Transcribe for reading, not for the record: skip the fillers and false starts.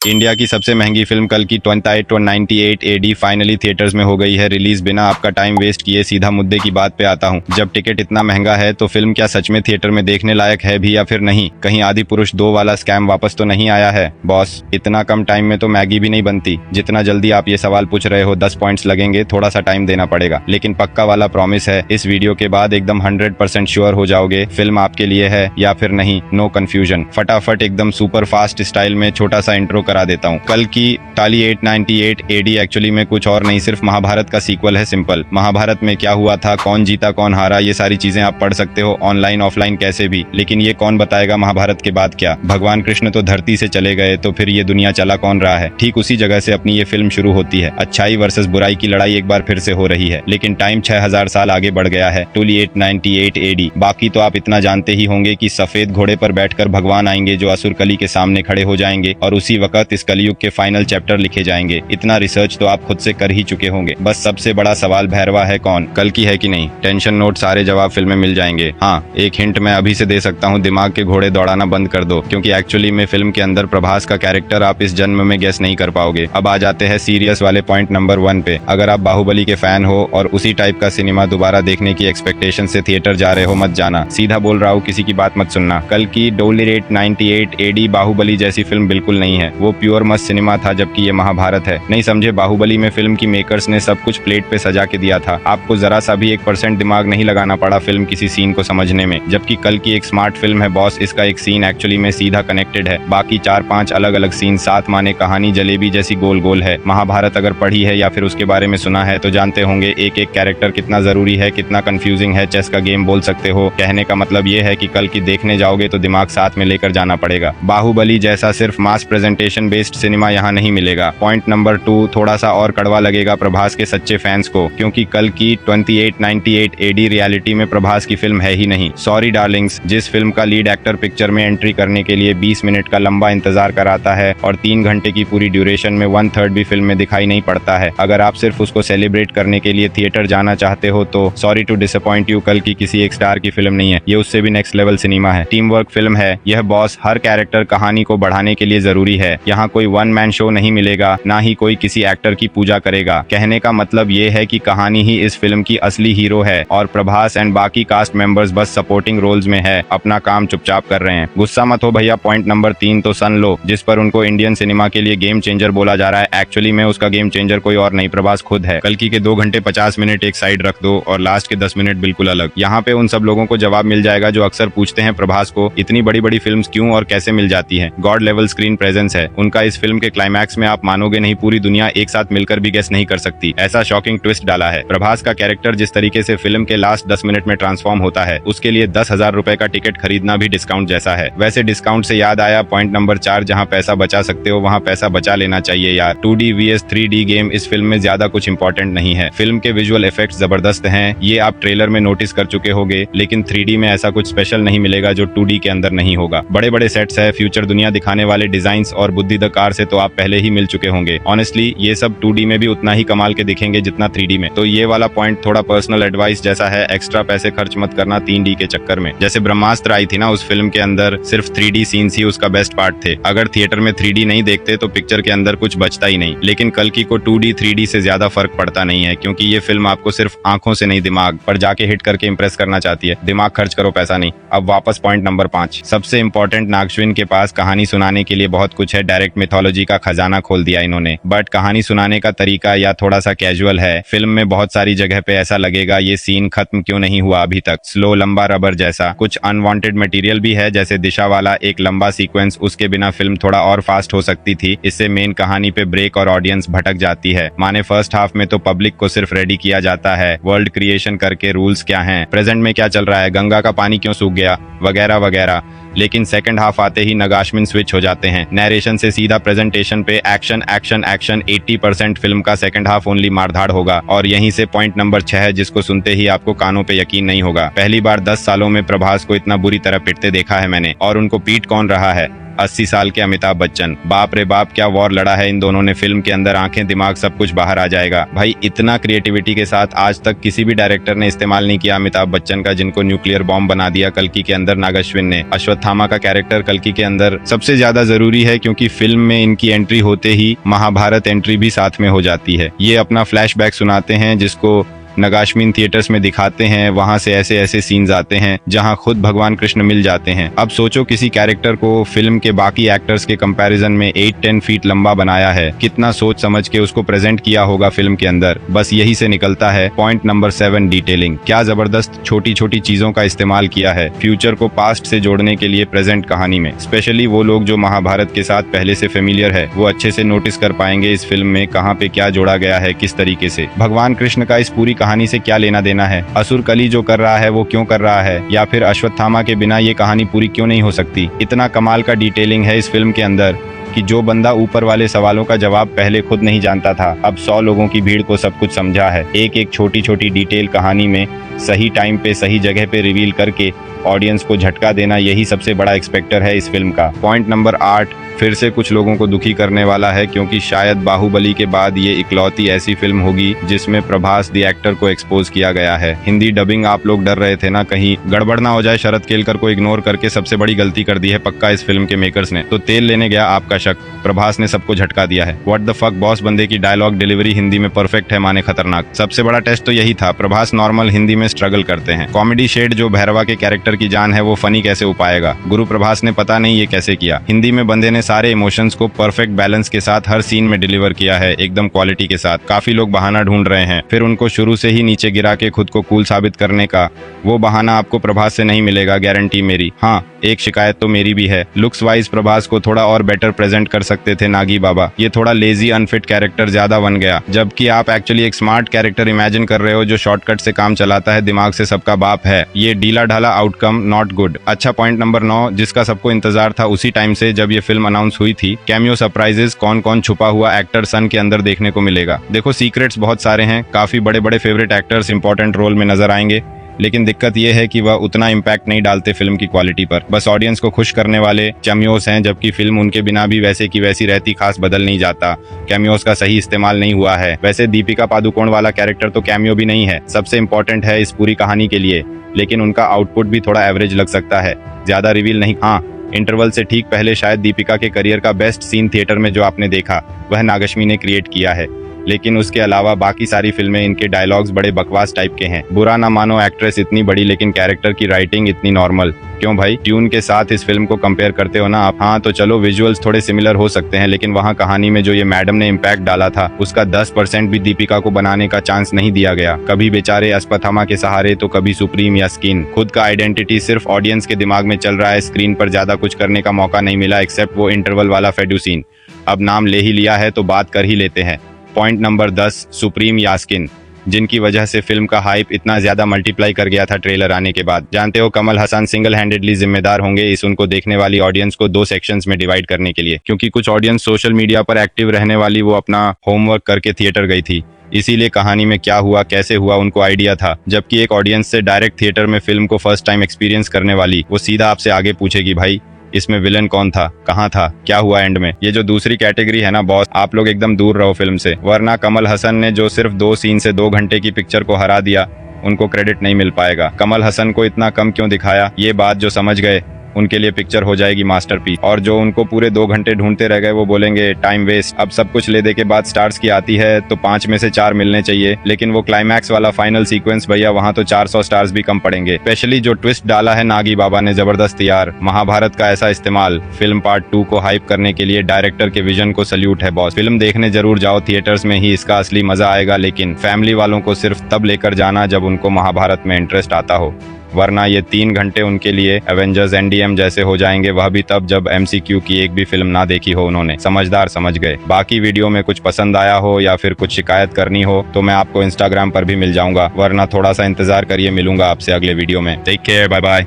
India की सबसे महंगी फिल्म कल की 28 एडी फाइनली थिएटर्स में हो गई है रिलीज। बिना आपका टाइम वेस्ट किए सीधा मुद्दे की बात पे आता हूँ। जब टिकट इतना महंगा है तो फिल्म क्या सच में थिएटर में देखने लायक है भी या फिर नहीं? कहीं आदि पुरुष 2 वाला स्कैम वापस तो नहीं आया है? बॉस, इतना कम टाइम में तो मैगी भी नहीं बनती। जितना जल्दी आप ये सवाल पूछ रहे हो 10 पॉइंट्स लगेंगे, थोड़ा सा टाइम देना पड़ेगा, लेकिन पक्का वाला प्रॉमिस है इस वीडियो के बाद एकदम 100% श्योर हो जाओगे फिल्म आपके लिए है या फिर नहीं। No confusion. फटाफट एकदम सुपर फास्ट स्टाइल में छोटा सा इंट्रो करा देता हूँ। कल की 898 एडी एक्चुअली में कुछ और नहीं, सिर्फ महाभारत का सीक्वल है। सिंपल, महाभारत में क्या हुआ था, कौन जीता कौन हारा, ये सारी चीजें आप पढ़ सकते हो ऑनलाइन ऑफलाइन कैसे भी, लेकिन ये कौन बताएगा महाभारत के बाद क्या? भगवान कृष्ण तो धरती से चले गए तो फिर ये दुनिया चला कौन रहा है? ठीक उसी जगह से अपनी ये फिल्म शुरू होती है। अच्छाई वर्सेस बुराई की लड़ाई एक बार फिर से हो रही है, लेकिन टाइम 6000 साल आगे बढ़ गया है। 2898 एडी। बाकी तो आप इतना जानते ही होंगे कि सफेद घोड़े पर बैठकर भगवान आएंगे जो असुर कली के सामने खड़े हो जाएंगे और उसी वक्त इस कलयुग के फाइनल चैप्टर लिखे जाएंगे। इतना रिसर्च तो आप खुद से कर ही चुके होंगे। बस सबसे बड़ा सवाल भैरवा है कौन, कल की है कि नहीं? टेंशन नोट, सारे जवाब फिल्म में मिल जाएंगे। हाँ, एक हिंट मैं अभी से दे सकता हूँ, दिमाग के घोड़े दौड़ाना बंद कर दो, क्योंकि एक्चुअली में फिल्म के अंदर प्रभास का कैरेक्टर आप इस जन्म में गेस नहीं कर पाओगे। अब आ जाते हैं सीरियस वाले पॉइंट नंबर 1 पे। अगर आप बाहुबली के फैन हो और उसी टाइप का सिनेमा दोबारा देखने की एक्सपेक्टेशन से थिएटर जा रहे हो, मत जाना। सीधा बोल रहा हूँ, किसी की बात मत सुनना। कल की 2898 एडी बाहुबली जैसी फिल्म बिल्कुल नहीं है। वो प्योर मस्त सिनेमा था, जबकि ये महाभारत है। नहीं समझे? बाहुबली में फिल्म की मेकर्स ने सब कुछ प्लेट पे सजा के दिया था। आपको जरा सा भी 1% दिमाग नहीं लगाना पड़ा फिल्म किसी सीन को समझने में। जबकि कल की एक स्मार्ट फिल्म है बॉस। इसका एक सीन एक्चुअली में सीधा कनेक्टेड है, बाकी 4-5 अलग अलग सीन साथ माने कहानी जलेबी जैसी गोल गोल है। महाभारत अगर पढ़ी है या फिर उसके बारे में सुना है तो जानते होंगे एक एक कैरेक्टर कितना जरूरी है, कितना कंफ्यूजिंग है। चेस का गेम बोल सकते हो। कहने का मतलब ये है कि कल की देखने जाओगे तो दिमाग साथ में लेकर जाना पड़ेगा। बाहुबली जैसा सिर्फ मास प्रेजेंटेशन बेस्ड सिनेमा यहाँ नहीं मिलेगा। पॉइंट नंबर 2, थोड़ा सा और कड़वा लगेगा प्रभास के सच्चे फैंस को, क्योंकि कल की 2898 एडी रियलिटी में प्रभास की फिल्म है ही नहीं। सॉरी डार्लिंग्स, जिस फिल्म का लीड एक्टर पिक्चर में एंट्री करने के लिए 20 मिनट का लंबा इंतजार कराता है और 3 घंटे की पूरी ड्यूरेशन में 1/3 भी फिल्म में दिखाई नहीं पड़ता है। अगर आप सिर्फ उसको सेलिब्रेट करने के लिए थिएटर जाना चाहते हो तो सॉरी टू डिसअपॉइंट यू, कल की किसी एक स्टार की फिल्म नहीं है। ये उससे भी नेक्स्ट लेवल सिनेमा है। टीम वर्क फिल्म है यह बॉस। हर कैरेक्टर कहानी को बढ़ाने के लिए जरूरी है। यहाँ कोई वन मैन शो नहीं मिलेगा, ना ही कोई किसी एक्टर की पूजा करेगा। कहने का मतलब ये है कि कहानी ही इस फिल्म की असली हीरो है और प्रभास एंड बाकी कास्ट मेंबर्स बस सपोर्टिंग रोल्स में है, अपना काम चुपचाप कर रहे हैं। गुस्सा मत हो भैया। पॉइंट नंबर 3 तो सन लो, जिस पर उनको इंडियन सिनेमा के लिए गेम चेंजर बोला जा रहा है। एक्चुअली में उसका गेम चेंजर कोई और नहीं, प्रभास खुद है। कल की के 2 घंटे 50 मिनट एक साइड रख दो और लास्ट के 10 मिनट बिल्कुल अलग। यहाँ पे उन सब लोगों को जवाब मिल जाएगा जो अक्सर पूछते हैं प्रभास को इतनी बड़ी बड़ी फिल्म्स क्यों और कैसे मिल जाती है। गॉड लेवल स्क्रीन प्रेजेंस है उनका इस फिल्म के क्लाइमैक्स में। आप मानोगे नहीं, पूरी दुनिया एक साथ मिलकर भी गेस नहीं कर सकती, ऐसा शॉकिंग ट्विस्ट डाला है। प्रभास का कैरेक्टर जिस तरीके से फिल्म के लास्ट 10 मिनट में ट्रांसफॉर्म होता है, उसके लिए 10,000 रुपए का टिकट खरीदना भी डिस्काउंट जैसा है। वैसे डिस्काउंट से याद आया, पॉइंट नंबर 4, जहाँ पैसा बचा सकते हो वहाँ पैसा बचा लेना चाहिए यार। 2D vs 3D गेम इस फिल्म में ज्यादा कुछ इंपॉर्टेंट नहीं है। फिल्म के विजुअल इफेक्ट्स जबरदस्त हैं, ये आप ट्रेलर में नोटिस कर चुके होंगे, लेकिन 3D में ऐसा कुछ स्पेशल नहीं मिलेगा जो 2D के अंदर नहीं होगा। बड़े बड़े सेट्स है, फ्यूचर दुनिया दिखाने वाले डिजाइन्स और बुद्धि द कार से तो आप पहले ही मिल चुके होंगे। ऑनेस्टली ये सब 2D में भी उतना ही कमाल के दिखेंगे जितना 3D में। तो ये वाला पॉइंट थोड़ा पर्सनल एडवाइस जैसा है, एक्स्ट्रा पैसे खर्च मत करना 3D के चक्कर में। जैसे ब्रह्मास्त्र आई थी ना, उस फिल्म के अंदर सिर्फ 3D सीन्स ही उसका बेस्ट पार्ट थे। अगर थिएटर में 3D नहीं देखते तो पिक्चर के अंदर कुछ बचता ही नहीं। लेकिन कल की को 2D 3D से ज्यादा फर्क पड़ता नहीं है, क्योंकि ये फिल्म आपको सिर्फ आंखों से नहीं दिमाग पर जाके हिट करके इंप्रेस करना चाहती है। दिमाग खर्च करो, पैसा नहीं। अब वापस पॉइंट नंबर 5, सबसे इंपॉर्टेंट। नागश्विन के पास कहानी सुनाने के लिए बहुत कुछ है, डायरेक्ट मिथोलॉजी का खजाना खोल दिया इन्होंने, बट कहानी सुनाने का तरीका या थोड़ा सा कैजुअल है। फिल्म में बहुत सारी जगह पे ऐसा लगेगा ये सीन खत्म क्यों नहीं हुआ अभी तक, स्लो लंबा रबर जैसा। कुछ अनवांटेड मटेरियल भी है, जैसे दिशा वाला एक लंबा सीक्वेंस, उसके बिना फिल्म थोड़ा और फास्ट हो सकती थी। इससे मेन कहानी पे ब्रेक और ऑडियंस भटक जाती है। माने फर्स्ट हाफ में तो पब्लिक को सिर्फ रेडी किया जाता है, वर्ल्ड क्रिएशन करके रूल्स क्या हैं, प्रेजेंट में क्या चल रहा है, गंगा का पानी क्यों सूख गया वगैरह वगैरह। लेकिन सेकंड हाफ आते ही नगाश्विन स्विच हो जाते हैं, नैरेशन से सीधा प्रेजेंटेशन पे। Action action action. 80% फिल्म का सेकंड हाफ ओनली मारधाड़ होगा। और यहीं से पॉइंट नंबर 6 है, जिसको सुनते ही आपको कानों पे यकीन नहीं होगा। पहली बार 10 सालों में प्रभास को इतना बुरी तरह पिटते देखा है मैंने। और उनको पीट कौन रहा है? 80 साल के अमिताभ बच्चन। बाप रे बाप, क्या वॉर लड़ा है इन दोनों ने फिल्म के अंदर, आंखें दिमाग सब कुछ बाहर आ जाएगा भाई। इतना क्रिएटिविटी के साथ आज तक किसी भी डायरेक्टर ने इस्तेमाल नहीं किया अमिताभ बच्चन का, जिनको न्यूक्लियर बॉम्ब बना दिया कल्कि के अंदर नाग अश्विन ने। अश्वत्थामा का कैरेक्टर कल्कि के अंदर सबसे ज्यादा जरूरी है क्योंकि फिल्म में इनकी एंट्री होते ही महाभारत एंट्री भी साथ में हो जाती है। ये अपना फ्लैशबैक सुनाते हैं जिसको नगाश्मीन थिएटर्स में दिखाते हैं, वहां से ऐसे ऐसे सीन्स आते हैं जहां खुद भगवान कृष्ण मिल जाते हैं। अब सोचो किसी कैरेक्टर को फिल्म के बाकी एक्टर्स के कंपैरिजन में 8-10 फीट लंबा बनाया है, कितना सोच समझ के उसको प्रेजेंट किया होगा फिल्म के अंदर। बस यही से निकलता है पॉइंट नंबर 7, डिटेलिंग। क्या जबरदस्त छोटी छोटी चीजों का इस्तेमाल किया है फ्यूचर को पास्ट से जोड़ने के लिए प्रेजेंट कहानी में। स्पेशली वो लोग जो महाभारत के साथ पहले से फेमिलियर है वो अच्छे से नोटिस कर पाएंगे इस फिल्म में कहाँ पे क्या जोड़ा गया है, किस तरीके से। भगवान कृष्ण का इस पूरी कहानी से क्या लेना देना है, असुर कली जो कर रहा है वो क्यों कर रहा है, या फिर अश्वत्थामा के बिना ये कहानी पूरी क्यों नहीं हो सकती। इतना कमाल का डिटेलिंग है इस फिल्म के अंदर कि जो बंदा ऊपर वाले सवालों का जवाब पहले खुद नहीं जानता था, अब 100 लोगों की भीड़ को सब कुछ समझा है। एक एक छोटी छोटी डिटेल कहानी में सही टाइम पे सही जगह पे रिवील करके ऑडियंस को झटका देना, यही सबसे बड़ा एक्सपेक्टर है इस फिल्म का। पॉइंट नंबर 8 फिर से कुछ लोगों को दुखी करने वाला है क्योंकि शायद बाहुबली के बाद ये इकलौती ऐसी फिल्म होगी जिसमें प्रभास द एक्टर को एक्सपोज किया गया है। हिंदी डबिंग आप लोग डर रहे थे ना कहीं गड़बड़ ना हो जाए, शरद केलकर को इग्नोर करके सबसे बड़ी गलती कर दी है पक्का इस फिल्म के मेकर्स ने। तो तेल लेने गया आपका शक, प्रभास ने सबको झटका दिया है। व्हाट द फक बॉस बंदे की डायलॉग डिलीवरी हिंदी में परफेक्ट है माने खतरनाक। सबसे बड़ा टेस्ट तो यही था, प्रभास नॉर्मल हिंदी में स्ट्रगल करते हैं, कॉमेडी शेड जो भैरवा के कैरेक्टर की जान है वो फनी कैसे हो पाएगा। गुरु प्रभास ने पता नहीं ये कैसे किया। हिंदी में बंदे ने सारे इमोशंस को परफेक्ट बैलेंस के साथ हर सीन में डिलीवर किया है, एकदम क्वालिटी के साथ। काफी लोग बहाना ढूंढ रहे हैं, फिर उनको शुरू से ही नीचे गिरा के खुद को कूल साबित करने का, वो बहाना आपको प्रभास से नहीं मिलेगा, गारंटी मेरी। हाँ, एक शिकायत तो मेरी भी है, लुक्स वाइज प्रभास को थोड़ा और बेटर प्रेजेंट कर सकते थे नागी बाबा। ये थोड़ा लेजी अनफिट कैरेक्टर ज्यादा बन गया, जबकि आप एक्चुअली एक स्मार्ट कैरेक्टर इमेजिन कर रहे हो जो शॉर्टकट से काम चलाता है, दिमाग से सबका बाप है। ये ढीला ढाला आउटकम नॉट गुड। अच्छा, पॉइंट नंबर 9 जिसका सबको इंतजार था उसी टाइम से जब ये फिल्म अनाउंस हुई थी, कैमियो सरप्राइजेस, कौन कौन छुपा हुआ एक्टर सन के अंदर देखने को मिलेगा। देखो सीक्रेट्स बहुत सारे हैं, काफी बड़े बड़े फेवरेट एक्टर्स इंपॉर्टेंट रोल में नजर आएंगे, लेकिन दिक्कत ये है कि वह उतना इम्पैक्ट नहीं डालते फिल्म की क्वालिटी पर। बस ऑडियंस को खुश करने वाले कैमियोस हैं, जबकि फिल्म उनके बिना भी वैसे की वैसी रहती, खास बदल नहीं जाता। कैमियोस का सही इस्तेमाल नहीं हुआ है। वैसे दीपिका पादुकोण वाला कैरेक्टर तो कैमियो भी नहीं है, सबसे इम्पोर्टेंट है इस पूरी कहानी के लिए, लेकिन उनका आउटपुट भी थोड़ा एवरेज लग सकता है, ज्यादा रिवील नहीं। हाँ, इंटरवल से ठीक पहले शायद दीपिका के करियर का बेस्ट सीन थिएटर में जो आपने देखा वह नागश्मी ने क्रिएट किया है, लेकिन उसके अलावा बाकी सारी फिल्में इनके डायलॉग्स बड़े बकवास टाइप के हैं। बुरा ना मानो, एक्ट्रेस इतनी बड़ी लेकिन कैरेक्टर की राइटिंग इतनी नॉर्मल। क्यों भाई, ट्यून के साथ इस फिल्म को कंपेयर करते हो ना आप? हाँ तो चलो विजुअल्स थोड़े सिमिलर हो सकते हैं, लेकिन वहाँ कहानी में जो ये मैडम ने इम्पैक्ट डाला था उसका 10% भी दीपिका को बनाने का चांस नहीं दिया गया। कभी बेचारे अश्वत्थामा के सहारे तो कभी सुप्रीम या स्किन। खुद का आइडेंटिटी सिर्फ ऑडियंस के दिमाग में चल रहा है, स्क्रीन पर ज्यादा कुछ करने का मौका नहीं मिला एक्सेप्ट वो इंटरवल वाला फेडू सीन। अब नाम ले ही लिया है तो बात कर ही लेते हैं। पॉइंट नंबर 10, सुप्रीम यास्किन, जिनकी वजह से फिल्म का हाइप इतना ज्यादा मल्टीप्लाई कर गया था ट्रेलर आने के बाद। जानते हो कमल हसन सिंगल हैंडेडली जिम्मेदार होंगे इस उनको देखने वाली ऑडियंस को 2 सेक्शंस में डिवाइड करने के लिए, क्योंकि कुछ ऑडियंस सोशल मीडिया पर एक्टिव रहने वाली वो अपना होमवर्क करके थिएटर गई थी, इसीलिए कहानी में क्या हुआ कैसे हुआ उनको आइडिया था। जबकि एक ऑडियंस से डायरेक्ट थिएटर में फिल्म को फर्स्ट टाइम एक्सपीरियंस करने वाली वो सीधा आपसे आगे पूछेगी भाई इसमें विलन कौन था, कहाँ था, क्या हुआ एंड में। ये जो दूसरी कैटेगरी है ना बॉस, आप लोग एकदम दूर रहो फिल्म से, वरना कमल हसन ने जो सिर्फ 2 सीन से 2 घंटे की पिक्चर को हरा दिया उनको क्रेडिट नहीं मिल पाएगा। कमल हसन को इतना कम क्यों दिखाया, ये बात जो समझ गए उनके लिए पिक्चर हो जाएगी मास्टरपीस, और जो उनको पूरे 2 घंटे ढूंढते रह गए वो बोलेंगे टाइम वेस्ट। अब सब कुछ ले दे के बाद स्टार्स की आती है तो 5 में से 4 मिलने चाहिए, लेकिन वो क्लाइमैक्स वाला फाइनल सीक्वेंस भैया वहाँ तो 400 स्टार्स भी कम पड़ेंगे। स्पेशली जो ट्विस्ट डाला है नागी बाबा ने, जबरदस्त यार। महाभारत का ऐसा इस्तेमाल फिल्म पार्ट 2 को हाइप करने के लिए डायरेक्टर के विजन को सल्यूट है बॉस। फिल्म देखने जरूर जाओ, थिएटर्स में ही इसका असली मजा आएगा, लेकिन फैमिली वालों को सिर्फ तब लेकर जाना जब उनको महाभारत में इंटरेस्ट आता हो, वरना ये 3 घंटे उनके लिए एवेंजर्स एंडगेम जैसे हो जाएंगे, वह भी तब जब MCQ की एक भी फिल्म ना देखी हो उन्होंने। समझदार समझ गए। बाकी वीडियो में कुछ पसंद आया हो या फिर कुछ शिकायत करनी हो तो मैं आपको इंस्टाग्राम पर भी मिल जाऊंगा, वरना थोड़ा सा इंतजार करिए, मिलूंगा आपसे अगले वीडियो में। Take care, bye bye.